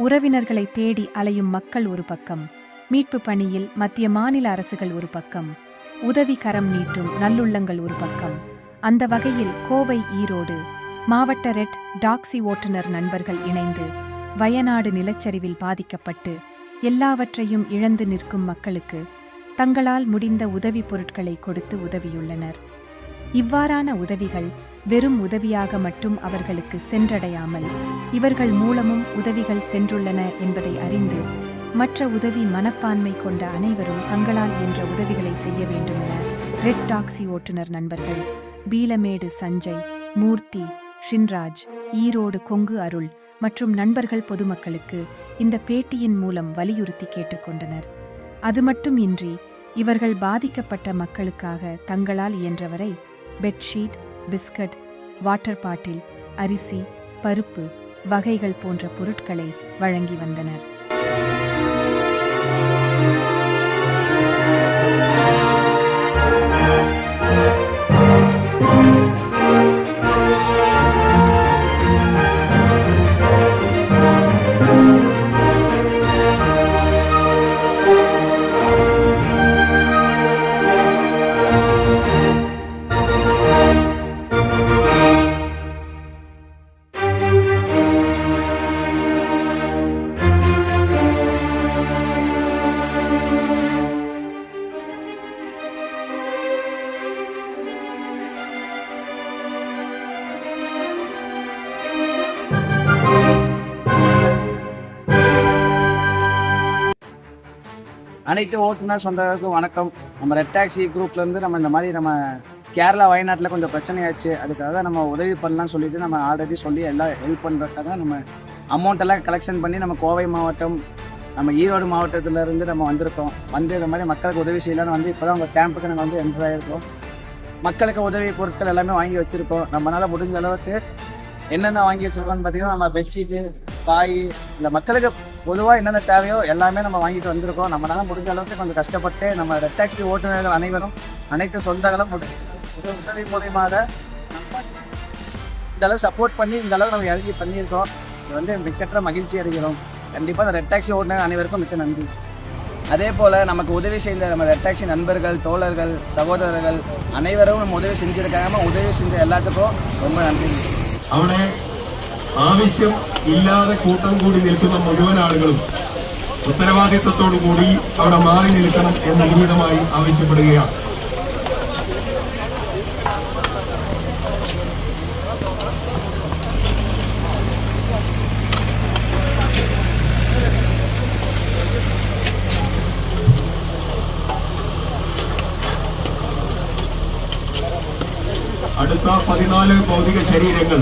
உறவினர்களை தேடி அலையும் மக்கள் ஒரு பக்கம், மீட்பு பணியில் மத்திய மாநில அரசுகள் ஒரு பக்கம், உதவி கரம் நீட்டும் நல்லுள்ளங்கள் ஒரு பக்கம். அந்த வகையில் கோவை ஈரோடு மாவட்ட ரெட் டாக்ஸி ஓட்டுநர் நண்பர்கள் இணைந்து வயநாடு நிலச்சரிவில் பாதிக்கப்பட்டு எல்லாவற்றையும் இழந்து நிற்கும் மக்களுக்கு தங்களால் முடிந்த உதவிப் பொருட்களை கொடுத்து உதவியுள்ளனர். இவ்வாறான உதவிகள் வெறும் உதவியாக மட்டும் அவர்களுக்கு சென்றடையாமல் இவர்கள் மூலமும் உதவிகள் சென்றுள்ளன என்பதை அறிந்து மற்ற உதவி மனப்பான்மை கொண்ட அனைவரும் தங்களால் என்ற உதவிகளை செய்ய வேண்டுமென ரெட் டாக்ஸி ஓட்டுநர் நண்பர்கள் பீலமேடு சஞ்சய், மூர்த்தி, ஷின்ராஜ், ஈரோடு கொங்கு அருள் மற்றும் நண்பர்கள் பொதுமக்களுக்கு இந்த பேட்டியின் மூலம் வலியுறுத்தி கேட்டுக்கொண்டனர். அது மட்டும் இன்றி இவர்கள் பாதிக்கப்பட்ட மக்களுக்காக தங்களால் இயன்றவரை பெட்ஷீட், பிஸ்கட், வாட்டர் பாட்டில், அரிசி, பருப்பு வகைகள் போன்ற பொருட்களை வழங்கி வந்தனர். அனைத்து ஓட்டுநர் சொந்தங்களுக்கும் வணக்கம். நம்ம ரெட் டாக்ஸி குரூப்லேருந்து இந்த மாதிரி கேரளா வயநாட்டில் கொஞ்சம் பிரச்சனையாச்சு. அதுக்காக நம்ம உதவி பண்ணலாம்னு சொல்லிட்டு நம்ம ஆல்ரெடி சொல்லி எல்லாம் ஹெல்ப் பண்ணுறதுக்காக நம்ம அமௌண்ட்டெல்லாம் கலெக்ஷன் பண்ணி நம்ம கோவை மாவட்டம், நம்ம ஈரோடு மாவட்டத்திலேருந்து நம்ம வந்திருக்கோம். இந்த மாதிரி மக்களுக்கு உதவி செய்யலான்னு இப்போ தான் உங்கள் கேம்புக்கு நாங்கள் என்ட்ரு ஆகிருக்கோம். மக்களுக்கு உதவி பொருட்கள் எல்லாமே வாங்கி வச்சுருக்கோம். நம்மளால் முடிஞ்ச அளவுக்கு என்னென்ன வாங்கி வச்சுருக்கோம்னு பார்த்தீங்கன்னா, நம்ம பெட்ஷீட்டு, காய், இல்லை மக்களுக்கு பொதுவாக என்னென்ன தேவையோ எல்லாமே நம்ம வாங்கிட்டு வந்திருக்கோம். நம்மளால முடிஞ்ச அளவுக்கு கொஞ்சம் கஷ்டப்பட்டு நம்ம ரெட் டாக்ஸி ஓட்டுநர்கள் அனைவரும், அனைத்து சொந்தங்களும் உதவி மூலியமாக இந்த அளவு சப்போர்ட் பண்ணி இந்த அளவு நம்ம இறங்கி பண்ணியிருக்கோம். இது மிக்கற்ற மகிழ்ச்சி அடைகிறோம். கண்டிப்பாக அந்த ரெட் டாக்ஸி ஓட்டுநர் அனைவருக்கும் மிக்க நன்றி. அதே போல் நமக்கு உதவி செய்த நம்ம ரெட் டாக்ஸி நண்பர்கள், தோழர்கள், சகோதரர்கள் அனைவரும் நம்ம உதவி செஞ்சுருக்காங்க. உதவி செஞ்ச எல்லாத்துக்கும் ரொம்ப நன்றி. അവിടെ ആവശ്യം ഇല്ലാതെ കൂട്ടം കൂടി നിൽക്കുന്ന മുഴുവൻ ആളുകളും ഉത്തരവാദിത്വത്തോടു കൂടി അവിടെ മാറി നിൽക്കണം എന്ന് വിനീതമായി ആവശ്യപ്പെടുകയാണ്. അടുത്ത 14 ഭൗതിക ശരീരങ്ങൾ